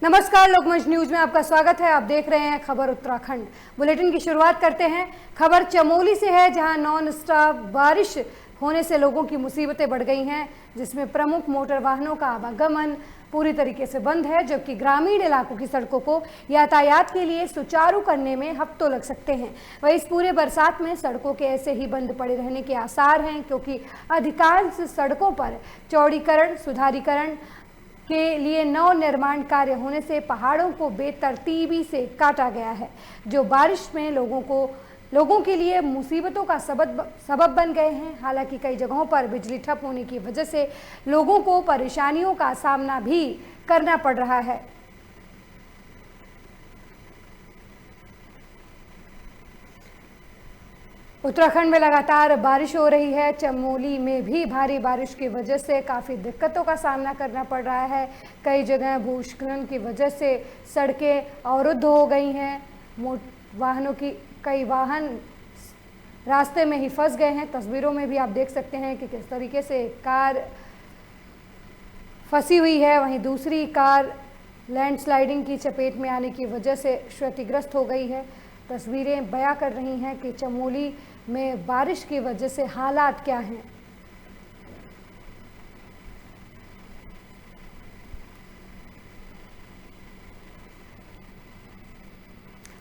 नमस्कार, लोकमंच न्यूज में आपका स्वागत है। आप देख रहे हैं खबर उत्तराखंड। बुलेटिन की शुरुआत करते हैं। खबर चमोली से है, जहां नॉन स्टॉप बारिश होने से लोगों की मुसीबतें बढ़ गई हैं, जिसमें प्रमुख मोटर वाहनों का आवागमन पूरी तरीके से बंद है, जबकि ग्रामीण इलाकों की सड़कों को यातायात के लिए सुचारू करने में हफ्तों लग सकते हैं। वहीं इस पूरे बरसात में सड़कों के ऐसे ही बंद पड़े रहने के आसार हैं, क्योंकि अधिकांश सड़कों पर चौड़ीकरण, सुधारीकरण के लिए नव निर्माण कार्य होने से पहाड़ों को बेतरतीबी से काटा गया है, जो बारिश में लोगों के लिए मुसीबतों का सबब बन गए हैं। हालांकि कई जगहों पर बिजली ठप होने की वजह से लोगों को परेशानियों का सामना भी करना पड़ रहा है। उत्तराखंड में लगातार बारिश हो रही है। चमोली में भी भारी बारिश की वजह से काफ़ी दिक्कतों का सामना करना पड़ रहा है। कई जगह भूस्खलन की वजह से सड़कें अवरुद्ध हो गई हैं। कई वाहन रास्ते में ही फंस गए हैं। तस्वीरों में भी आप देख सकते हैं कि किस तरीके से कार फंसी हुई है। वहीं दूसरी कार लैंडस्लाइडिंग की चपेट में आने की वजह से क्षतिग्रस्त हो गई है। तस्वीरें बयां कर रही हैं कि चमोली में बारिश की वजह से हालात क्या हैं।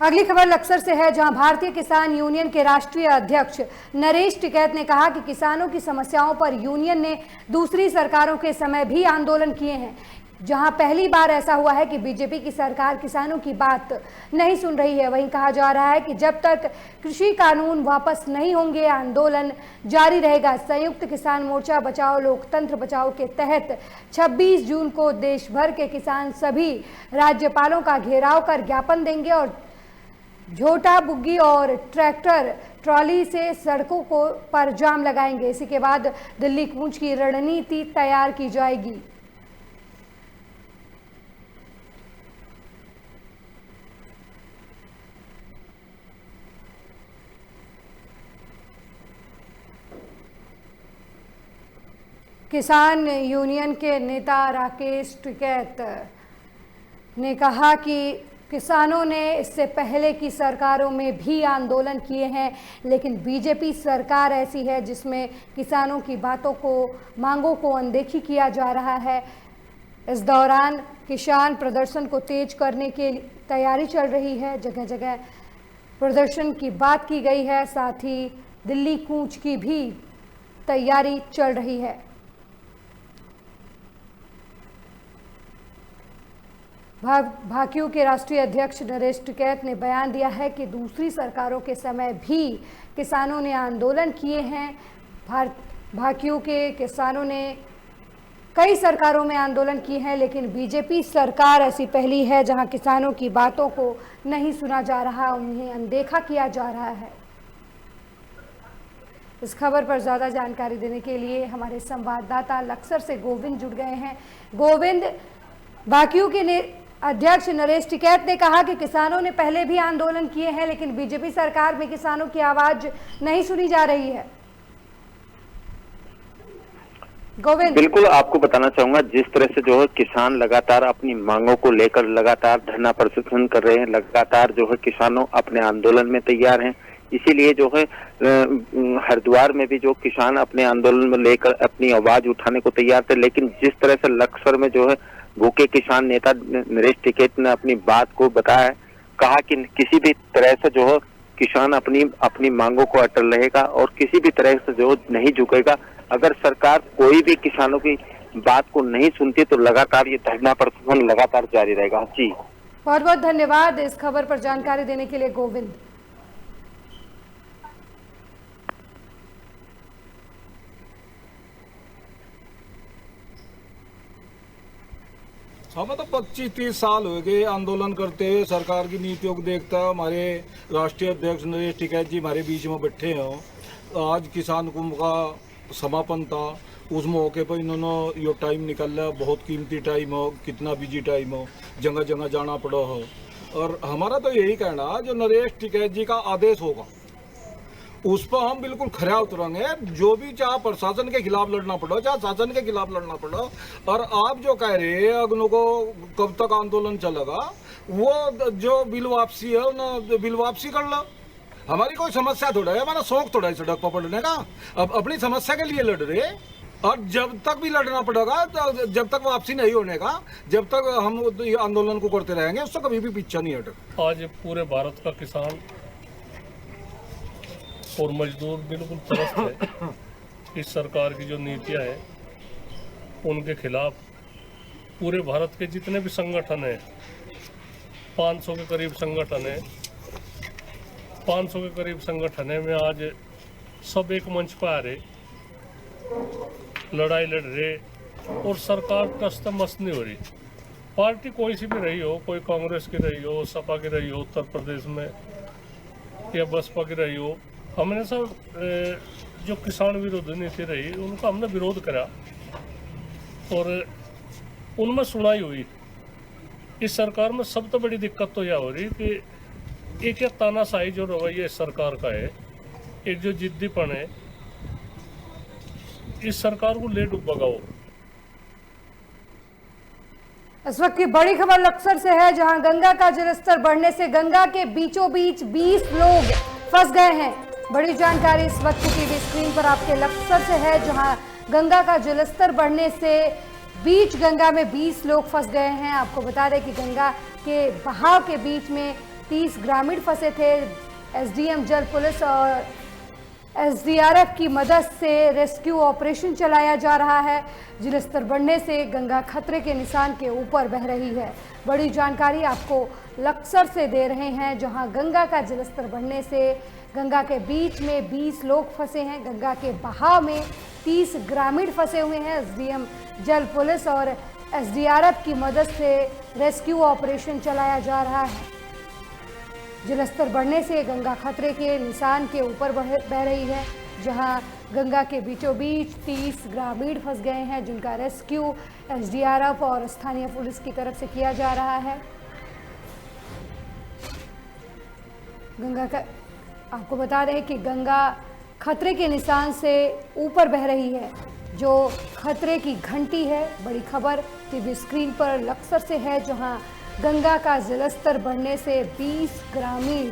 अगली खबर लक्सर से है, जहां भारतीय किसान यूनियन के राष्ट्रीय अध्यक्ष नरेश टिकैत ने कहा कि किसानों की समस्याओं पर यूनियन ने दूसरी सरकारों के समय भी आंदोलन किए हैं। जहां पहली बार ऐसा हुआ है कि बीजेपी की सरकार किसानों की बात नहीं सुन रही है। वहीं कहा जा रहा है कि जब तक कृषि कानून वापस नहीं होंगे, आंदोलन जारी रहेगा। संयुक्त किसान मोर्चा बचाओ लोकतंत्र बचाओ के तहत 26 जून को देश भर के किसान सभी राज्यपालों का घेराव कर ज्ञापन देंगे और झोटा, बुग्गी और ट्रैक्टर ट्रॉली से सड़कों पर जाम लगाएंगे। इसी के बाद दिल्ली कूच की रणनीति तैयार की जाएगी। किसान यूनियन के नेता राकेश टिकैत ने कहा कि किसानों ने इससे पहले की सरकारों में भी आंदोलन किए हैं, लेकिन बीजेपी सरकार ऐसी है जिसमें किसानों की मांगों को अनदेखी किया जा रहा है। इस दौरान किसान प्रदर्शन को तेज करने की तैयारी चल रही है। जगह जगह प्रदर्शन की बात की गई है, साथ ही दिल्ली कूच की भी तैयारी चल रही है। भाकियू के राष्ट्रीय अध्यक्ष नरेश टिकैत ने बयान दिया है कि दूसरी सरकारों के समय भी किसानों ने आंदोलन किए हैं। भाकियू के किसानों ने कई सरकारों में आंदोलन किए हैं, लेकिन बीजेपी सरकार ऐसी पहली है जहां किसानों की बातों को नहीं सुना जा रहा, उन्हें अनदेखा किया जा रहा है। इस खबर पर ज़्यादा जानकारी देने के लिए हमारे संवाददाता लक्सर से गोविंद जुड़ गए हैं। गोविंद, भाकियू के अध्यक्ष नरेश टिकैत ने कहा कि किसानों ने पहले भी आंदोलन किए हैं, लेकिन बीजेपी सरकार में किसानों की आवाज नहीं सुनी जा रही है। गोविंद, बिल्कुल आपको बताना चाहूंगा, जिस तरह से जो है किसान लगातार अपनी मांगों को लेकर लगातार धरना प्रदर्शन कर रहे हैं, लगातार जो है किसानों अपने आंदोलन में तैयार हैं। इसीलिए जो है हरिद्वार में भी जो किसान अपने आंदोलन में लेकर अपनी आवाज उठाने को तैयार थे, लेकिन जिस तरह से लक्सर में जो है भूखे किसान नेता नरेश टिकैत ने अपनी बात को बताया, कहा कि किसी भी तरह से जो है किसान अपनी मांगों को अटल रहेगा और किसी भी तरह से जो नहीं झुकेगा। अगर सरकार कोई भी किसानों की बात को नहीं सुनती तो लगातार ये धरना प्रदर्शन लगातार जारी रहेगा। जी, बहुत बहुत धन्यवाद इस खबर पर जानकारी देने के लिए गोविंद। हमें तो 25-30 साल हो गए आंदोलन करते हुए, सरकार की नीतियों को देखता। हमारे राष्ट्रीय अध्यक्ष नरेश टिकैत जी हमारे बीच में बैठे हैं। आज किसान कुंभ का समापन था, उस मौके पर इन्होंने ये टाइम निकाला, बहुत कीमती टाइम हो, कितना बिजी टाइम हो, जगह जगह जाना पड़ा हो। और हमारा तो यही कहना है, जो नरेश टिकैत जी का आदेश होगा उस पर हम बिल्कुल खरा उतरेंगे, जो भी चाहे प्रशासन के खिलाफ लड़ना पड़ो, चाहे शासन के खिलाफ लड़ना पड़ो। और आप जो कह रहे हैं अगनों को कब तक आंदोलन चलेगा, वो जो बिल वापसी है ना, बिल वापसी कर लो। हमारी कोई समस्या थोड़ा है, हमारा शौक थोड़ा है सड़क पर पड़ने का। अब अपनी समस्या के लिए लड़ रहे, और जब तक भी लड़ना पड़ेगा, जब तक वापसी नहीं होने का, जब तक हम आंदोलन को करते रहेंगे, उससे कभी भी पीछा नहीं हटेगा। आज पूरे भारत का किसान और मजदूर बिल्कुल त्रस्त है इस सरकार की जो नीतियां हैं उनके खिलाफ। पूरे भारत के जितने भी संगठन हैं, 500 के करीब संगठन है, 500 के करीब संगठन है में आज सब एक मंच पर आ रहे, लड़ाई लड़ रहे, और सरकार टस्त मस्त नहीं हो रही। पार्टी कोई सी भी रही हो, कोई कांग्रेस की रही हो, सपा की रही हो उत्तर प्रदेश में, या बसपा की रही हो, हमने सब जो किसान विरोधी नीति रही उनका हमने विरोध करा और उनमें सुनाई हुई। इस सरकार में सब तो बड़ी दिक्कत तो यह हो रही कि एक तानाशाही जो रवैया इस सरकार का है, एक जो जिद्दीपन है, इस सरकार को ले डूब भगाओ। इस वक्त की बड़ी खबर लक्सर से है, जहां गंगा का जलस्तर बढ़ने से गंगा के बीचों बीच 20 लोग फंस गए हैं। बड़ी जानकारी इस वक्त टीवी स्क्रीन पर आपके लक्सर से है, जहां गंगा का जलस्तर बढ़ने से बीच गंगा में 20 लोग फंस गए हैं। आपको बता दें कि गंगा के बहाव के बीच में 30 ग्रामीण फंसे थे। एसडीएम जल पुलिस और एसडीआरएफ की मदद से रेस्क्यू ऑपरेशन चलाया जा रहा है। जलस्तर बढ़ने से गंगा खतरे के निशान के ऊपर बह रही है। बड़ी जानकारी आपको लक्सर से दे रहे हैं, जहां गंगा का जलस्तर बढ़ने से गंगा के बीच में 20 लोग फंसे हैं। गंगा के बहाव में 30 ग्रामीण फंसे हुए हैं। एसडीएम जल पुलिस और एसडीआरएफ की मदद से रेस्क्यू ऑपरेशन चलाया जा रहा है। जलस्तर बढ़ने से गंगा खतरे के निशान के ऊपर बह रही है, जहां गंगा के बीचों बीच 30 ग्रामीण फंस गए हैं, जिनका रेस्क्यू एसडीआरएफ और स्थानीय पुलिस की तरफ से किया जा रहा है। गंगा का आपको बता दें कि गंगा खतरे के निशान से ऊपर बह रही है, जो खतरे की घंटी है। बड़ी खबर टीवी स्क्रीन पर लक्सर से है, जहां गंगा का जलस्तर बढ़ने से 20 ग्रामीण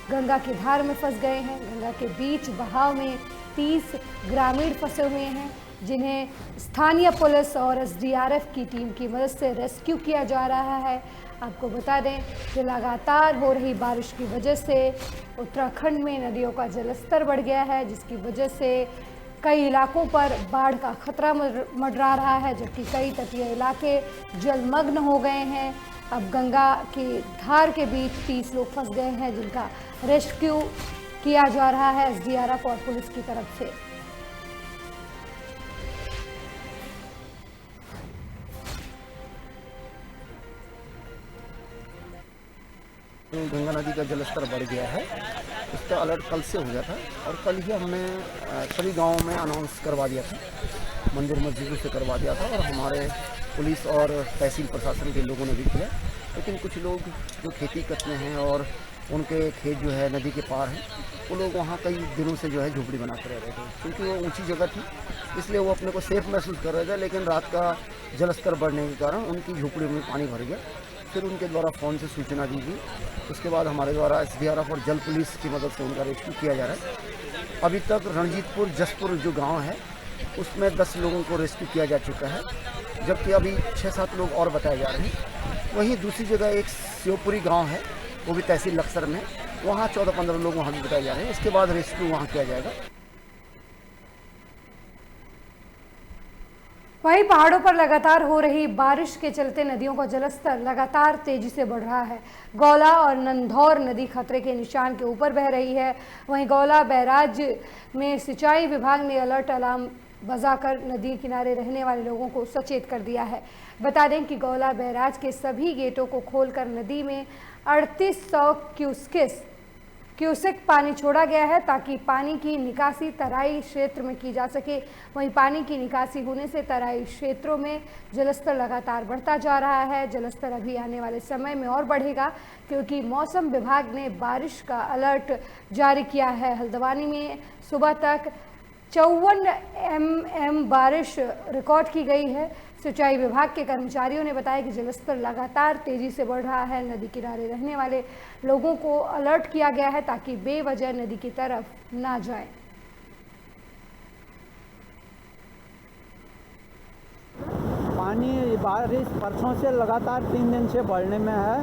गंगा की धार में फंस गए हैं। गंगा के बीच बहाव में 30 ग्रामीण फंसे हुए हैं, जिन्हें स्थानीय पुलिस और एसडीआरएफ की टीम की मदद से रेस्क्यू किया जा रहा है। आपको बता दें कि लगातार हो रही बारिश की वजह से उत्तराखंड में नदियों का जलस्तर बढ़ गया है, जिसकी वजह से कई इलाकों पर बाढ़ का खतरा मंडरा रहा है, जबकि कई तटीय इलाके जलमग्न हो गए हैं। अब गंगा की धार के बीच 30 लोग फंस गए हैं, जिनका रेस्क्यू किया जा रहा है एसडीआरएफ और पुलिस की तरफ से। गंगा नदी का जलस्तर बढ़ गया है, इसका अलर्ट कल से हो गया था और कल ही हमने सभी गांवों में अनाउंस करवा दिया था, मंदिर मस्जिदों से करवा दिया था, और हमारे पुलिस और तहसील प्रशासन के लोगों ने भी किया। लेकिन कुछ लोग जो खेती करते हैं और उनके खेत जो है नदी के पार हैं, वो लोग वहाँ कई दिनों से जो है झोपड़ी बनाते रह रहे थे, क्योंकि वो ऊंची जगह थी, इसलिए वो अपने को सेफ महसूस कर रहे थे। लेकिन रात का जलस्तर बढ़ने के कारण उनकी झोपड़ी में पानी भर गया। फिर उनके द्वारा फ़ोन से सूचना दी गई, उसके बाद हमारे द्वारा एसडीआरएफ और जल पुलिस की मदद से उनका रेस्क्यू किया जा रहा है। अभी तक रणजीतपुर जसपुर जो गांव है उसमें 10 लोगों को रेस्क्यू किया जा चुका है, जबकि अभी 6-7 लोग और बताए जा रहे हैं। वहीं दूसरी जगह एक शिवपुरी गांव है, वो भी तहसील लक्सर में, वहाँ 14-15 लोग वहाँ भी बताए जा रहे हैं। इसके बाद रेस्क्यू वहाँ किया जाएगा। वहीं पहाड़ों पर लगातार हो रही बारिश के चलते नदियों का जलस्तर लगातार तेजी से बढ़ रहा है। गौला और नंधौर नदी खतरे के निशान के ऊपर बह रही है। वहीं गौला बैराज में सिंचाई विभाग ने अलर्ट अलार्म बजाकर नदी किनारे रहने वाले लोगों को सचेत कर दिया है। बता दें कि गौला बैराज के सभी गेटों को खोलकर नदी में 3800 क्यूसेक्स क्यूसेक पानी छोड़ा गया है ताकि पानी की निकासी तराई क्षेत्र में की जा सके। वहीं पानी की निकासी होने से तराई क्षेत्रों में जलस्तर लगातार बढ़ता जा रहा है। जलस्तर अभी आने वाले समय में और बढ़ेगा क्योंकि मौसम विभाग ने बारिश का अलर्ट जारी किया है। हल्द्वानी में सुबह तक 54 mm बारिश रिकॉर्ड की गई है। सिंचाई विभाग के कर्मचारियों ने बताया कि जलस्तर लगातार तेजी से बढ़ रहा है। नदी किनारे रहने वाले लोगों को अलर्ट किया गया है ताकि बेवजह नदी की तरफ ना जाएं। पानी बारिश परसों से लगातार 3 दिन से बढ़ने में है,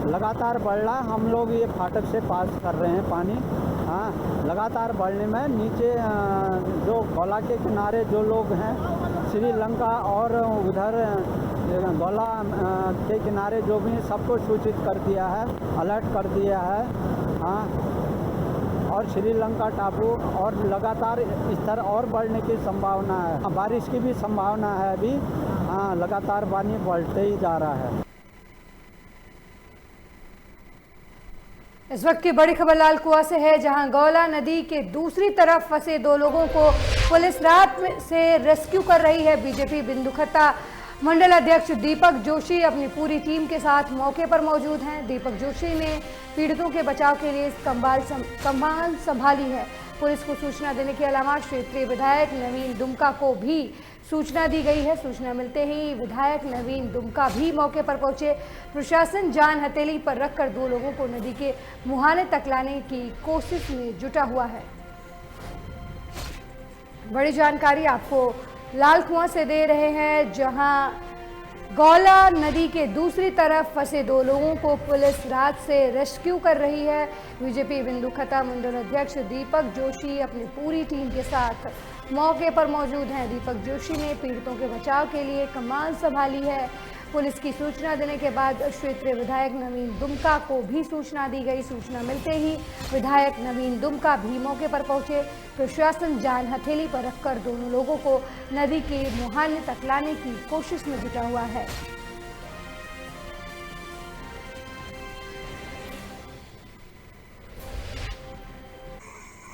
लगातार बढ़ रहा है। हम लोग ये फाटक से पास कर रहे हैं पानी, हाँ लगातार बढ़ने में। नीचे जो गोला के किनारे जो लोग हैं श्रीलंका और उधर गोला के किनारे जो भी सबको सूचित कर दिया है, अलर्ट कर दिया है, हाँ। और श्रीलंका टापू और लगातार स्तर और बढ़ने की संभावना है, बारिश की भी संभावना है अभी, हाँ लगातार पानी बढ़ते ही जा रहा है। इस वक्त की बड़ी खबर लाल कुआं से है, जहां गौला नदी के दूसरी तरफ फंसे 2 लोगों को पुलिस रात से रेस्क्यू कर रही है। बीजेपी बिंदुखत्ता मंडल अध्यक्ष दीपक जोशी अपनी पूरी टीम के साथ मौके पर मौजूद हैं। दीपक जोशी ने पीड़ितों के बचाव के लिए कमान संभाली है। पुलिस को सूचना देने के अलावा क्षेत्रीय विधायक नवीन दुमका को भी सूचना दी गई है। सूचना मिलते ही विधायक नवीन दुमका भी मौके पर पहुंचे। प्रशासन जान हथेली पर रखकर 2 लोगों को नदी के मुहाने तक लाने की कोशिश में जुटा हुआ है। बड़ी जानकारी आपको लाल कुआं से दे रहे हैं, जहां गौला नदी के दूसरी तरफ फंसे 2 लोगों को पुलिस रात से रेस्क्यू कर रही है। बीजेपी बिंदुखत्ता मंडल अध्यक्ष दीपक जोशी अपनी पूरी टीम के साथ मौके पर मौजूद हैं। दीपक जोशी ने पीड़ितों के बचाव के लिए कमान संभाली है। पुलिस की सूचना देने के बाद क्षेत्रीय विधायक नवीन दुमका को भी सूचना दी गई। सूचना मिलते ही विधायक नवीन दुमका भी मौके पर पहुंचे। प्रशासन जान हथेली पर रखकर दोनों लोगों को नदी के मुहाने तक लाने की कोशिश में जुटा हुआ है।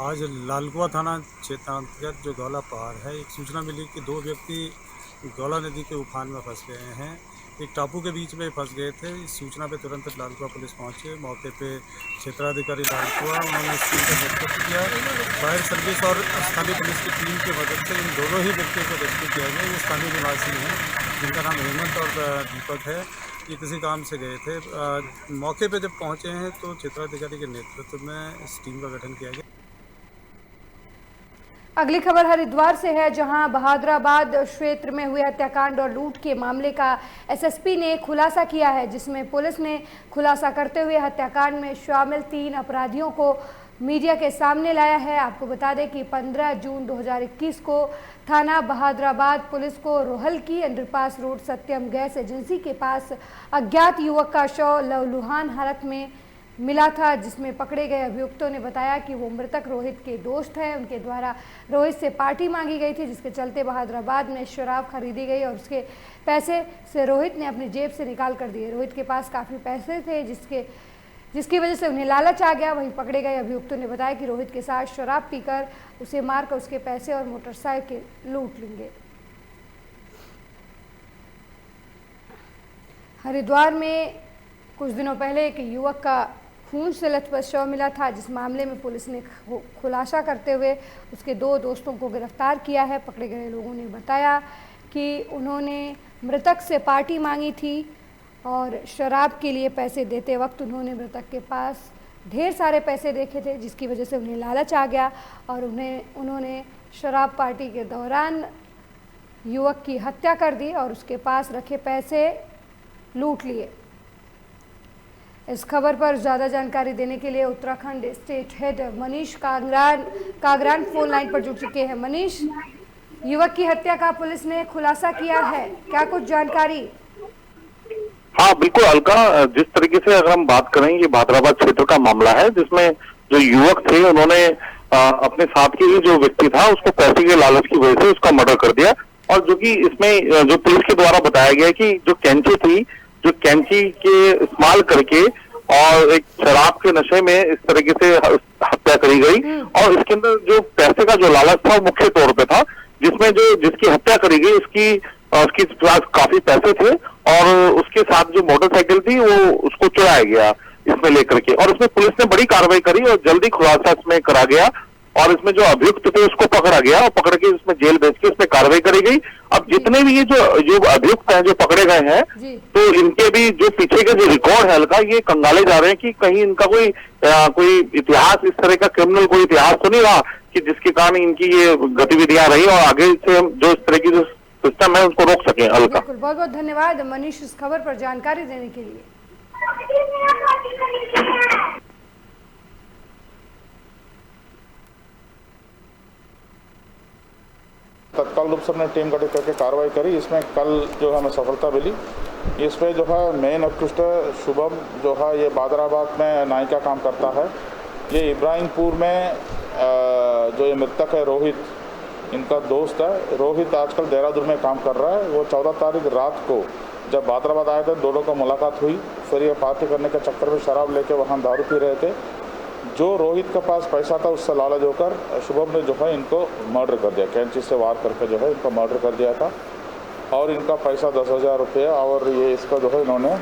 आज लालकुआं थाना क्षेत्र अंतर्गत जो गौला पहाड़ है, एक सूचना मिली कि 2 व्यक्ति गौला नदी के उफान में फंस गए हैं। एक टापू के बीच में फंस गए थे। इस सूचना पे तुरंत लालकुआं पुलिस पहुंचे। मौके पे क्षेत्राधिकारी लालकुआं उन्होंने इस टीम का नेतृत्व किया। फायर सर्विस और स्थानीय पुलिस की टीम की मदद से इन दोनों ही व्यक्तियों को रेस्क्यू किया गया। ये स्थानीय निवासी हैं जिनका नाम हेमंत और दीपक है। ये किसी काम से गए थे। मौके पे जब पहुंचे हैं तो क्षेत्राधिकारी के नेतृत्व में इस टीम का गठन किया गया। अगली खबर हरिद्वार से है, जहां बहादुराबाद क्षेत्र में हुए हत्याकांड और लूट के मामले का एसएसपी ने खुलासा किया है, जिसमें पुलिस ने खुलासा करते हुए हत्याकांड में शामिल 3 अपराधियों को मीडिया के सामने लाया है। आपको बता दें कि 15 जून 2021 को थाना बहादुराबाद पुलिस को रोहल की अंडरपास रोड सत्यम गैस एजेंसी के पास अज्ञात युवक का शव लहूलुहान हालत में मिला था, जिसमें पकड़े गए अभियुक्तों ने बताया कि वो मृतक रोहित के दोस्त हैं। उनके द्वारा रोहित से पार्टी मांगी गई थी, जिसके चलते बहादुराबाद में शराब खरीदी गई और उसके पैसे से रोहित ने अपनी जेब से निकाल कर दिए। रोहित के पास काफ़ी पैसे थे, जिसकी वजह से उन्हें लालच आ गया। वहीं पकड़े गए अभियुक्तों ने बताया कि रोहित के साथ शराब पीकर उसे मारकर उसके पैसे और मोटरसाइकिल लूट लेंगे। हरिद्वार में कुछ दिनों पहले एक युवक का खून से लथपथ शव मिला था, जिस मामले में पुलिस ने खुलासा करते हुए उसके 2 दोस्तों को गिरफ्तार किया है। पकड़े गए लोगों ने बताया कि उन्होंने मृतक से पार्टी मांगी थी और शराब के लिए पैसे देते वक्त उन्होंने मृतक के पास ढेर सारे पैसे देखे थे, जिसकी वजह से उन्हें लालच आ गया और उन्होंने शराब पार्टी के दौरान युवक की हत्या कर दी और उसके पास रखे पैसे लूट लिए। इस खबर पर ज़्यादा जानकारी देने के लिए Uttarakhand state head Manish Kagran phone line पर जुड़ चुके हैं। मनीष, युवक की हत्या का पुलिस ने खुलासा किया है, क्या कुछ जानकारी? हाँ बिल्कुल अलका, जिस तरीके से अगर हम बात करें, ये बहादुराबाद क्षेत्र का मामला है, जिसमें जो युवक थे उन्होंने अपने साथ के जो व्यक्ति था उसको पैसे के लालच की वजह से उसका मर्डर कर दिया। और जो कि इसमें जो पुलिस के द्वारा बताया गया कि जो कैंची थी, जो कैंची के इस्तेमाल करके और एक शराब के नशे में इस तरीके से हत्या करी गई। और इसके अंदर जो पैसे का जो लालच था वो मुख्य तौर पे था, जिसमें जो जिसकी हत्या करी गई उसकी पास काफी पैसे थे और उसके साथ जो मोटरसाइकिल थी वो उसको चुराया गया इसमें लेकर के। और इसमें पुलिस ने बड़ी कार्रवाई करी और जल्दी खुलासा इसमें करा गया और इसमें जो अभियुक्त थे उसको पकड़ा गया और पकड़ के इसमें जेल भेज के इसमें कार्रवाई करी गई। अब जितने भी ये जो अभियुक्त हैं जो पकड़े गए हैं, तो इनके भी जो पीछे के जो रिकॉर्ड है हल्का ये कंगाले जा रहे हैं कि कहीं इनका कोई इतिहास, इस तरह का क्रिमिनल कोई इतिहास तो नहीं रहा कि जिसके कारण इनकी ये गतिविधियां रही और आगे से हम जो इस तरह की जो सिस्टम है उसको रोक सके। हल्का बिल्कुल, बहुत बहुत धन्यवाद मनीष इस खबर पर जानकारी देने के लिए। तत्काल रूप से हमने टीम गठित करके कार्रवाई करी। इसमें कल जो हमें सफलता मिली। इसमें जो है मेन अक्यूज्ड शुभम जो है ये बादराबाद में नाई का काम करता है। ये इब्राहिमपुर में जो ये मृतक है रोहित, इनका दोस्त है। रोहित आजकल देहरादून में काम कर रहा है। वो 14 तारीख रात को जब बादराबाद आए थे, दोनों को मुलाकात हुई। फिर ये पार्टी करने के चक्कर में शराब लेके वहाँ दारू पी रहे थे। जो रोहित के पास पैसा था उससे लालच होकर शुभम ने जो है इनको मर्डर कर दिया, कैंची से वार करके जो है इनको मर्डर कर दिया था। और इनका पैसा 10,000 रुपये और ये इसका जो है इन्होंने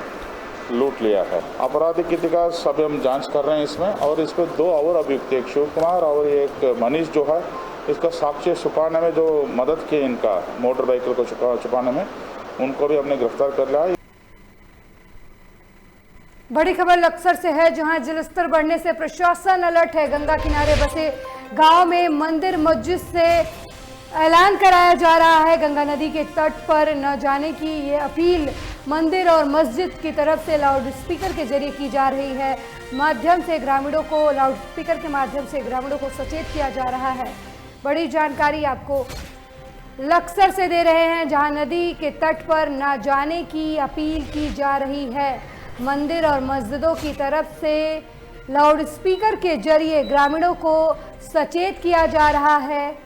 लूट लिया है। आपराधिक इतिहास अभी हम जांच कर रहे हैं इसमें। और इस पर 2 और अभियुक्त, एक शिव कुमार और एक मनीष जो है, इसका साक्ष्य छुपाने में जो मदद की इनका मोटर व्हीकल को छुपाने में, उनको भी हमने गिरफ्तार कर लिया है। बड़ी खबर लक्सर से है, जहां जलस्तर बढ़ने से प्रशासन अलर्ट है। गंगा किनारे बसे गांव में मंदिर मस्जिद से ऐलान कराया जा रहा है। गंगा नदी के तट पर न जाने की ये अपील मंदिर और मस्जिद की तरफ से लाउड स्पीकर के जरिए की जा रही है। लाउड स्पीकर के माध्यम से ग्रामीणों को सचेत किया जा रहा है। बड़ी जानकारी आपको लक्सर से दे रहे हैं, जहां नदी के तट पर न जाने की अपील की जा रही है। मंदिर और मस्जिदों की तरफ से लाउड स्पीकर के जरिए ग्रामीणों को सचेत किया जा रहा है।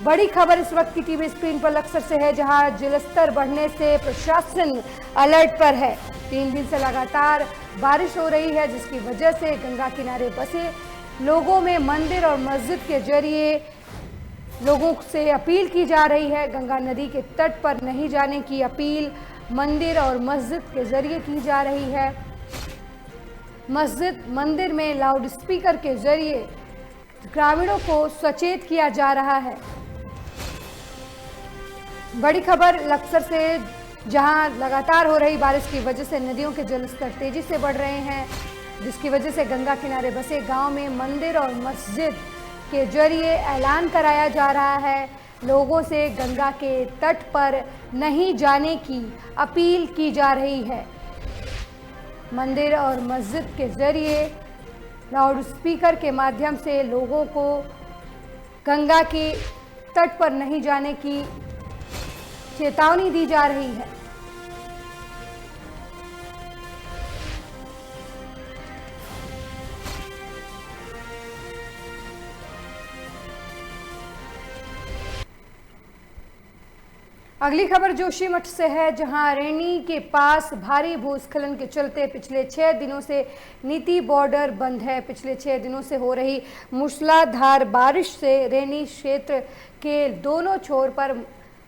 बड़ी खबर इस वक्त की टीवी स्क्रीन पर लक्सर से है, जहां जलस्तर बढ़ने से प्रशासन अलर्ट पर है। 3 दिन से लगातार बारिश हो रही है, जिसकी वजह से गंगा किनारे बसे लोगों में मंदिर और मस्जिद के जरिए लोगों से अपील की जा रही है। गंगा नदी के तट पर नहीं जाने की अपील मंदिर और मस्जिद के जरिए की जा रही है। मंदिर में लाउड स्पीकर के जरिए ग्रामीणों को सचेत किया जा रहा है। बड़ी खबर लक्सर से, जहां लगातार हो रही बारिश की वजह से नदियों के जलस्तर तेजी से बढ़ रहे हैं, जिसकी वजह से गंगा किनारे बसे गांव में मंदिर और मस्जिद के जरिए ऐलान कराया जा रहा है। लोगों से गंगा के तट पर नहीं जाने की अपील की जा रही है। मंदिर और मस्जिद के जरिए लाउड स्पीकर के माध्यम से लोगों को गंगा के तट पर नहीं जाने की चेतावनी दी जा रही है। अगली खबर जोशीमठ से है, जहां रेनी के पास भारी भूस्खलन के चलते पिछले 6 दिनों से नीति बॉर्डर बंद है। पिछले 6 दिनों से हो रही मूसलाधार बारिश से रेनी क्षेत्र के दोनों छोर पर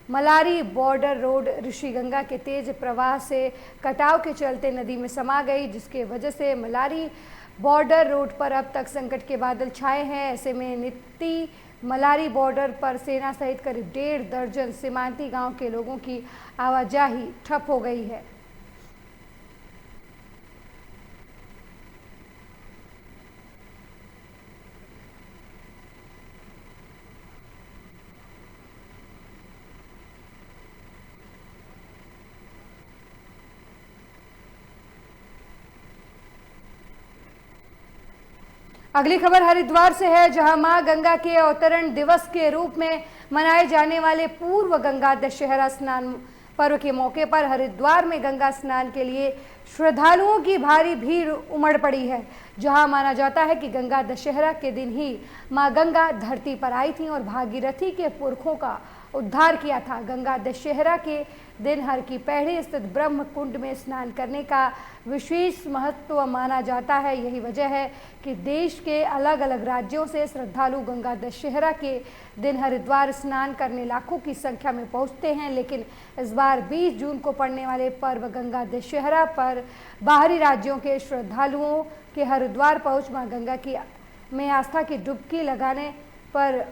मलारी बॉर्डर रोड ऋषिगंगा के तेज प्रवाह से कटाव के चलते नदी में समा गई, जिसके वजह से मलारी बॉर्डर रोड पर अब तक संकट के बादल छाए हैं। ऐसे में नीति मलारी बॉर्डर पर सेना सहित करीब 1.5 दर्जन सीमांती गांव के लोगों की आवाजाही ठप हो गई है। अगली खबर हरिद्वार से है, जहां मां गंगा के अवतरण दिवस के रूप में मनाए जाने वाले पूर्व गंगा दशहरा स्नान पर्व के मौके पर हरिद्वार में गंगा स्नान के लिए श्रद्धालुओं की भारी भीड़ उमड़ पड़ी है। जहां माना जाता है कि गंगा दशहरा के दिन ही मां गंगा धरती पर आई थी और भागीरथी के पुरखों का उद्धार किया था। गंगा दशहरा के दिन हर की पैड़ी स्थित ब्रह्म कुंड में स्नान करने का विशेष महत्व माना जाता है। यही वजह है कि देश के अलग अलग राज्यों से श्रद्धालु गंगा दशहरा के दिन हरिद्वार स्नान करने लाखों की संख्या में पहुंचते हैं। लेकिन इस बार 20 जून को पड़ने वाले पर्व गंगा दशहरा पर बाहरी राज्यों के श्रद्धालुओं के हरिद्वार पहुंच मां गंगा की में आस्था की डुबकी लगाने पर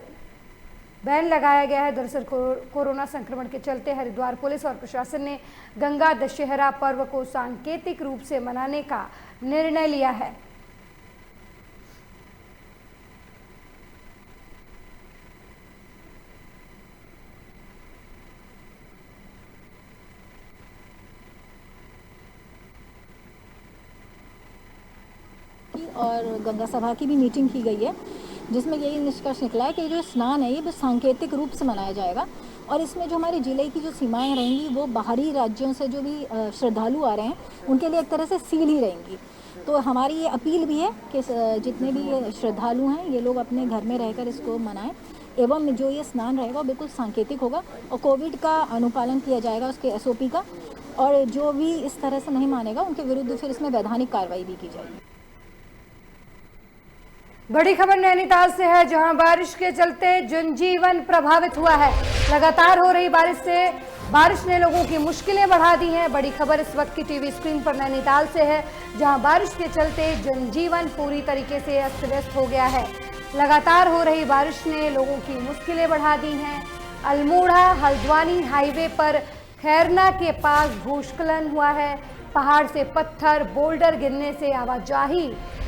बैन लगाया गया है। दरअसल कोरोना संक्रमण के चलते हरिद्वार पुलिस और प्रशासन ने गंगा दशहरा पर्व को सांकेतिक रूप से मनाने का निर्णय लिया है। और गंगा सभा की भी मीटिंग की गई है, जिसमें यही निष्कर्ष निकला है कि जो स्नान है ये बस सांकेतिक रूप से मनाया जाएगा और इसमें जो हमारे जिले की जो सीमाएं रहेंगी वो बाहरी राज्यों से जो भी श्रद्धालु आ रहे हैं उनके लिए एक तरह से सील ही रहेंगी। तो हमारी ये अपील भी है कि जितने भी श्रद्धालु हैं ये लोग अपने घर में रहकर इसको मनाएं एवं जो ये स्नान रहेगा वो बिल्कुल सांकेतिक होगा और कोविड का अनुपालन किया जाएगा उसके SOP का, और जो भी इस तरह से नहीं मानेगा उनके विरुद्ध फिर इसमें वैधानिक कार्रवाई भी की जाएगी। बड़ी खबर नैनीताल से है, जहां बारिश के चलते जनजीवन प्रभावित हुआ है। लगातार हो रही बारिश ने लोगों की मुश्किलें बढ़ा दी हैं। बड़ी खबर इस वक्त की टीवी स्क्रीन पर नैनीताल से है, जहां बारिश के चलते जनजीवन पूरी तरीके से अस्त व्यस्त हो गया है। लगातार हो रही बारिश ने लोगों की मुश्किलें बढ़ा दी हैं। अल्मोड़ा हल्द्वानी हाईवे पर खैरना के पास भूस्खलन हुआ है। पहाड़ से पत्थर बोल्डर गिरने से आवाजाही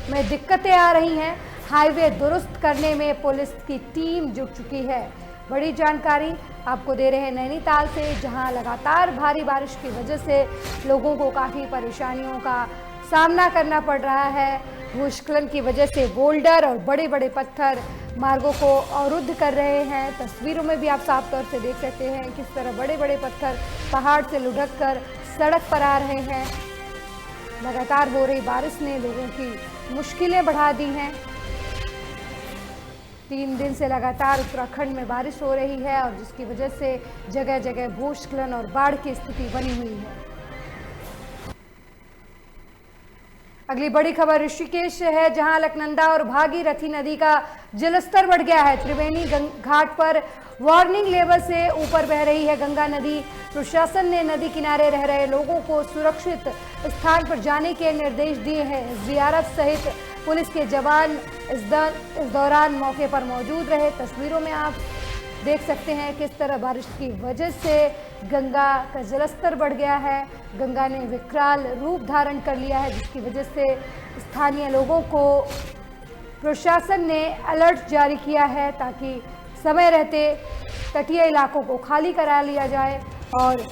में दिक्कतें आ रही हैं। हाईवे दुरुस्त करने में पुलिस की टीम जुट चुकी है। बड़ी जानकारी आपको दे रहे हैं नैनीताल से, जहां लगातार भारी बारिश की वजह से लोगों को काफ़ी परेशानियों का सामना करना पड़ रहा है। भूस्खलन की वजह से बोल्डर और बड़े बड़े पत्थर मार्गों को अवरुद्ध कर रहे हैं। तस्वीरों में भी आप साफ तौर से देख सकते हैं किस तरह बड़े बड़े पत्थर पहाड़ से लुढ़क कर सड़क पर आ रहे हैं। लगातार हो रही बारिश ने लोगों की मुश्किलें बढ़ा दी हैं। 3 दिन से लगातार उत्तराखंड में बारिश हो रही है और जिसकी वजह से जगह जगह भूस्खलन और बाढ़ की स्थिति बनी हुई है। अगली बड़ी खबर ऋषिकेश से है, जहां अलकनंदा और भागीरथी नदी का जलस्तर बढ़ गया है। त्रिवेणी घाट पर वार्निंग लेवल से ऊपर बह रही है गंगा नदी। प्रशासन ने नदी किनारे रह रहे लोगों को सुरक्षित स्थान पर जाने के निर्देश दिए हैं। SDRF सहित पुलिस के जवान इस दौरान मौके पर मौजूद रहे। तस्वीरों में आप देख सकते हैं किस तरह बारिश की वजह से गंगा का जलस्तर बढ़ गया है। गंगा ने विकराल रूप धारण कर लिया है, जिसकी वजह से स्थानीय लोगों को प्रशासन ने अलर्ट जारी किया है ताकि समय रहते तटीय इलाकों को खाली करा लिया जाए और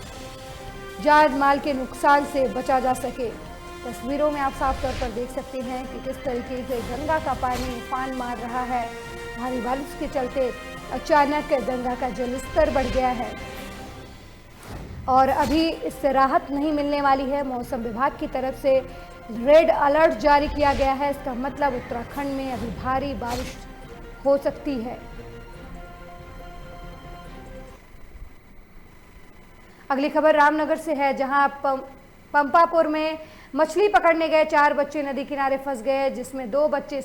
जान माल के नुकसान से बचा जा सके। तस्वीरों में आप साफ तौर पर देख सकते हैं कि किस तरीके से गंगा का पानी उफान मार रहा है। भारी बारिश के चलते अचानक गंगा का जलस्तर बढ़ गया है और अभी इससे राहत नहीं मिलने वाली है। मौसम विभाग की तरफ से रेड अलर्ट जारी किया गया है। इसका मतलब उत्तराखंड में अभी भारी बारिश हो सकती है। अगली खबर रामनगर से है, जहां पंपापुर में मछली पकड़ने गए 4 बच्चे नदी किनारे फंस गए, जिसमें 2 बच्चे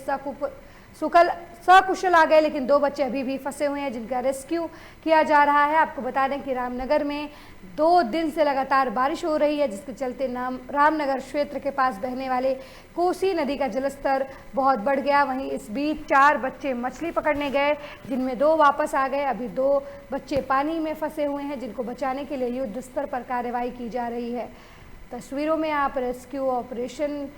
सकुशल आ गए, लेकिन 2 बच्चे अभी भी फंसे हुए हैं जिनका रेस्क्यू किया जा रहा है। आपको बता दें कि रामनगर में 2 दिन से लगातार बारिश हो रही है, जिसके चलते रामनगर क्षेत्र के पास बहने वाले कोसी नदी का जलस्तर बहुत बढ़ गया। वहीं इस बीच 4 बच्चे मछली पकड़ने गए, जिनमें 2 वापस आ गए। अभी 2 बच्चे पानी में फंसे हुए हैं, जिनको बचाने के लिए युद्ध स्तर पर कार्रवाई की जा रही है। तस्वीरों में आप रेस्क्यू ऑपरेशन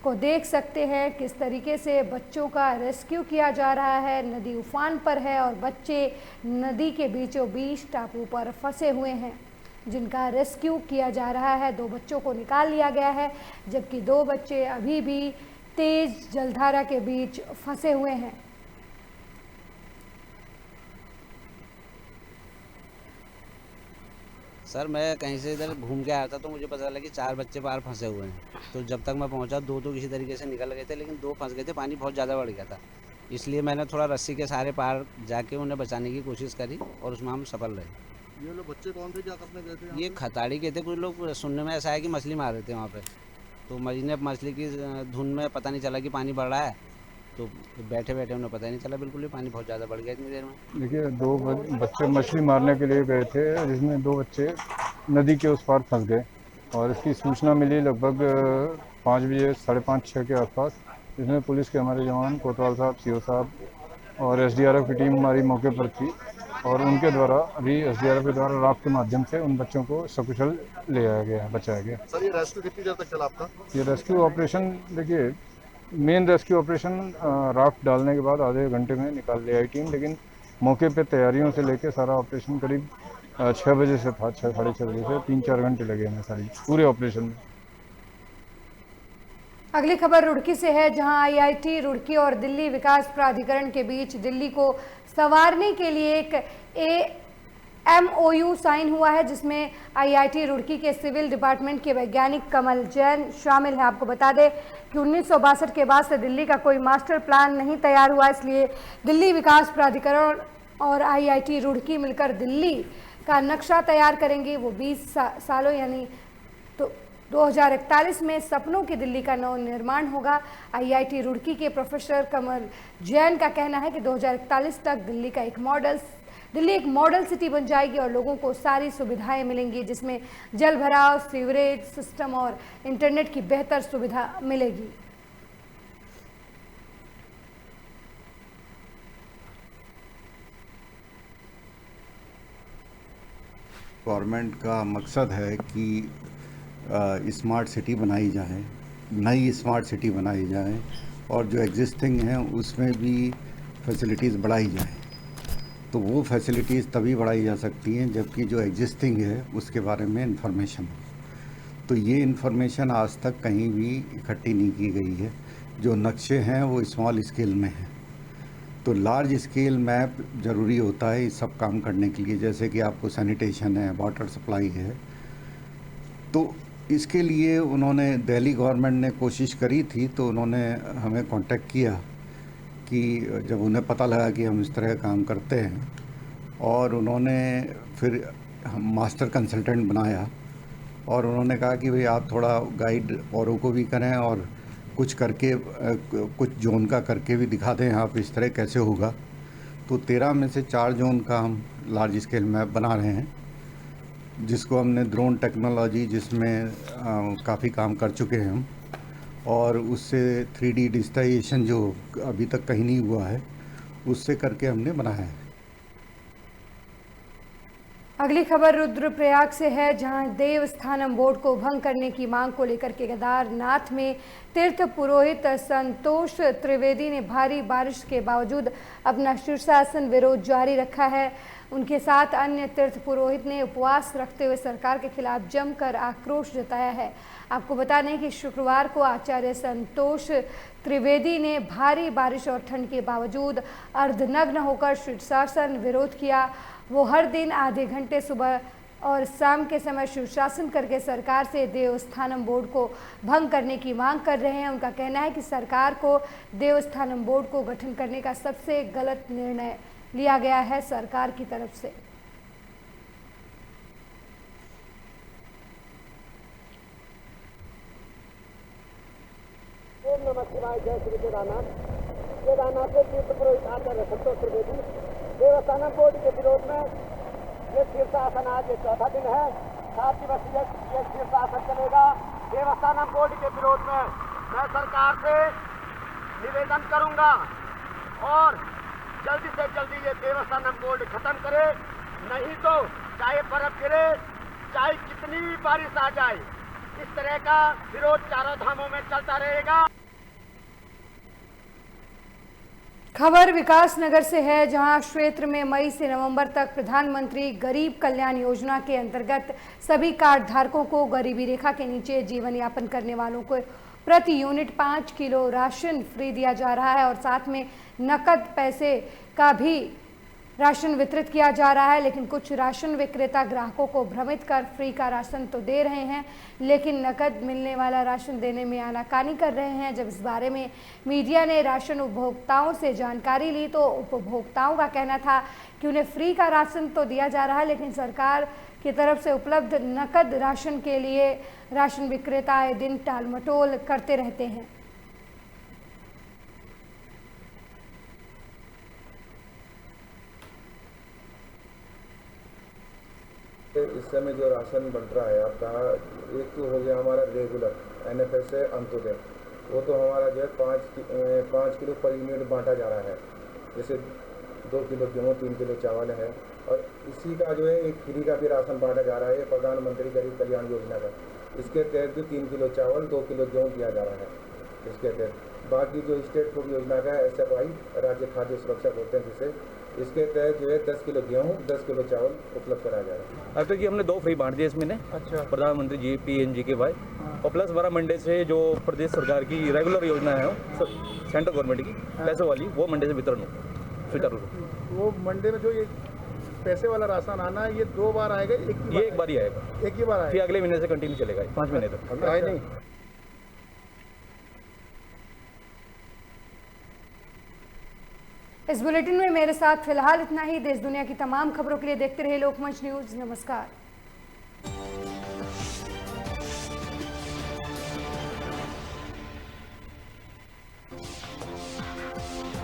को देख सकते हैं किस तरीके से बच्चों का रेस्क्यू किया जा रहा है। नदी उफान पर है और बच्चे नदी के बीचों बीच टापू पर फंसे हुए हैं, जिनका रेस्क्यू किया जा रहा है। 2 बच्चों को निकाल लिया गया है, जबकि 2 बच्चे अभी भी तेज जलधारा के बीच फंसे हुए हैं। सर मैं कहीं से इधर घूम के आया था तो मुझे पता चला कि 4 बच्चे बाहर फंसे हुए हैं। तो जब तक मैं पहुंचा 2 तो किसी तरीके से निकल गए थे, लेकिन 2 फंस गए थे। पानी बहुत ज़्यादा बढ़ गया था इसलिए मैंने थोड़ा रस्सी के सहारे पार जाके उन्हें बचाने की कोशिश करी और उसमें हम सफल रहे। ये लोग बच्चे कौन थे, क्या करने गए थे यहाँ ये पे? खताड़ी के थे, कुछ लोग सुनने में ऐसा है कि मछली मार रहे थे वहाँ पे। तो मछली मछली की धुन में पता नहीं चला कि पानी बढ़ रहा है, तो बैठे बैठे उन्हें पता ही नहीं चला बिल्कुल ही, पानी बहुत ज़्यादा बढ़ गया इतनी देर में। देखिए, दो बच्चे मछली मारने के लिए गए थे, जिसमें 2 बच्चे नदी के उस पार फंस गए और इसकी सूचना मिली लगभग 5 बजे, 5:30-6 के आसपास, जिसमें पुलिस के हमारे जवान कोतवाल साहब, सीओ साहब और एसडीआरएफ की टीम हमारी मौके पर थी और उनके द्वारा अभी एसडीआरएफ के द्वारा राफ्ट के माध्यम से उन बच्चों को सकुशल ले आया गया, बचाया गया। सर, ये रेस्क्यू कितनी देर तक चला आपका? ये रेस्क्यू ऑपरेशन, देखिए, मेन रेस्क्यू ऑपरेशन राफ्ट डालने के बाद आधे घंटे में निकाल ले आई टीम, लेकिन मौके पे तैयारियों से लेके सारा ऑपरेशन करीब 6 बजे से था, 6 साढ़े 6 बजे से 3-4 घंटे लगे हमें सारी पूरे ऑपरेशन में। अगली खबर रुड़की से है, जहां आईआईटी रुड़की और दिल्ली विकास प्राधिकरण के बीच दिल्ली को संवारने के लिए एक MOU साइन हुआ है, जिसमें आईआईटी रुड़की के सिविल डिपार्टमेंट के वैज्ञानिक कमल जैन शामिल है। आपको बता दें कि 1962 के बाद से दिल्ली का कोई मास्टर प्लान नहीं तैयार हुआ, इसलिए दिल्ली विकास प्राधिकरण और आईआईटी रुड़की मिलकर दिल्ली का नक्शा तैयार करेंगे। वो 20 सालों यानी तो 2041 में सपनों की दिल्ली का नव निर्माण होगा। आईआईटी रुड़की के प्रोफेसर कमल जैन का कहना है कि 2041 तक दिल्ली एक मॉडल सिटी बन जाएगी और लोगों को सारी सुविधाएं मिलेंगी, जिसमें जल भराव, सीवरेज सिस्टम और इंटरनेट की बेहतर सुविधा मिलेगी। गवर्नमेंट का मकसद है कि स्मार्ट सिटी बनाई जाए, नई स्मार्ट सिटी बनाई जाए और जो एग्जिस्टिंग हैं उसमें भी फैसिलिटीज़ बढ़ाई जाए। तो वो फैसिलिटीज़ तभी बढ़ाई जा सकती हैं जबकि जो एग्जिस्टिंग है उसके बारे में इंफॉर्मेशन हो। तो ये इंफॉर्मेशन आज तक कहीं भी इकट्ठी नहीं की गई है। जो नक्शे हैं वो स्मॉल स्केल में हैं, तो लार्ज स्केल मैप ज़रूरी होता है इस सब काम करने के लिए, जैसे कि आपको सैनिटेशन है, वाटर सप्लाई है। तो इसके लिए उन्होंने, दिल्ली गवर्नमेंट ने कोशिश करी थी, तो उन्होंने हमें कांटेक्ट किया कि जब उन्हें पता लगा कि हम इस तरह काम करते हैं, और उन्होंने फिर हम मास्टर कंसल्टेंट बनाया और उन्होंने कहा कि भाई आप थोड़ा गाइड औरों को भी करें और कुछ करके, कुछ जोन का करके भी दिखा दें आप इस तरह कैसे होगा। तो 13 में से 4 जोन का हम लार्ज स्केल मैप बना रहे हैं, जिसको हमने ड्रोन टेक्नोलॉजी, जिसमें काफ़ी काम कर चुके हैं हम, और उससे 3D डिजिटाइजेशन जो अभी तक कहीं नहीं हुआ है, उससे करके हमने बनाया है। अगली खबर रुद्रप्रयाग से है, जहां देवस्थानम बोर्ड को भंग करने की मांग को लेकर के केदारनाथ में तीर्थ पुरोहित संतोष त्रिवेदी ने भारी बारिश के बावजूद अपना शीर्षासन विरोध जारी रखा है। उनके साथ अन्य तीर्थ पुरोहित ने उपवास रखते हुए सरकार के खिलाफ जमकर आक्रोश जताया है। आपको बता दें कि शुक्रवार को आचार्य संतोष त्रिवेदी ने भारी बारिश और ठंड के बावजूद अर्धनग्न होकर शीर्षासन विरोध किया। वो हर दिन आधे घंटे सुबह और शाम के समय शीर्षासन करके सरकार से देवस्थानम बोर्ड को भंग करने की मांग कर रहे हैं। उनका कहना है कि सरकार को देवस्थानम बोर्ड को गठन करने का सबसे गलत निर्णय लिया गया है सरकार की तरफ से। ओम नमः शिवाय। जय श्री केदारनाथ। केदारनाथ के तीर्थ पुरोहित आचार्य संतोष त्रिवेदी देवस्थानम बोर्ड के विरोध में ये शीर्षासन आज ये 4था दिन है। 7 दिवसीय ये शीर्षासन चलेगा। देवस्थानम बोर्ड के विरोध में मैं सरकार से निवेदन करूंगा और जल्दी से जल्दी ये देवस्थानम बोर्ड खत्म करे, नहीं तो चाहे बर्फ गिरे, चाहे कितनी भी बारिश आ जाए, इस तरह का विरोध चारों धामों में चलता रहेगा। खबर विकास नगर से है, जहां क्षेत्र में मई से नवंबर तक प्रधानमंत्री गरीब कल्याण योजना के अंतर्गत सभी कार्ड धारकों को गरीबी रेखा के नीचे जीवन यापन करने वालों को प्रति यूनिट 5 किलो राशन फ्री दिया जा रहा है और साथ में नकद पैसे का भी राशन वितरित किया जा रहा है, लेकिन कुछ राशन विक्रेता ग्राहकों को भ्रमित कर फ्री का राशन तो दे रहे हैं, लेकिन नकद मिलने वाला राशन देने में आनाकानी कर रहे हैं। जब इस बारे में मीडिया ने राशन उपभोक्ताओं से जानकारी ली तो उपभोक्ताओं का कहना था कि उन्हें फ्री का राशन तो दिया जा रहा है, लेकिन सरकार की तरफ से उपलब्ध नकद राशन के लिए राशन विक्रेता आए दिन टालमटोल करते रहते हैं। इस समय जो राशन बन रहा है आपका, एक तो हो गया हमारा रेगुलर NFS से अंत्योदय, वो तो हमारा जो है 5 किलो पर यूनिट बांटा जा रहा है। जैसे 2 किलो गेहूँ, 3 किलो चावल है, और इसी का जो है एक फ्री का भी राशन बांटा जा रहा है प्रधानमंत्री गरीब कल्याण योजना का। इसके तहत भी 3 किलो चावल, 2 किलो गेहूँ दिया जा रहा है इसके तहत। बाकी जो स्टेट फूड योजना का SFI राज्य खाद्य सुरक्षा बोलते हैं जिसे, इसके तहत जो है 10 किलो गेहूँ, 10 किलो चावल उपलब्ध कराया जा रहा है। अब तक ये हमने 2 फ्री बांट दिए इसमें। अच्छा। प्रधानमंत्री जी PNGKY और प्लस 12 मंडे से जो प्रदेश सरकार की रेगुलर योजना है सेंट्रल गवर्नमेंट की पैसों वाली, वो मंडे से वितरण हो सुचारू रूप। वो मंडे में जो ये पैसे वाला राशन आना है, ये 2 बार आएगा? एक बार ही आएगा। एक ही बार आएगा, फिर अगले महीने से कंटिन्यू चलेगा 5 महीने तक। अभी आए नहीं। इस बुलेटिन में मेरे साथ फिलहाल इतना ही। देश दुनिया की तमाम खबरों के लिए देखते रहिए लोकमंच न्यूज। नमस्कार।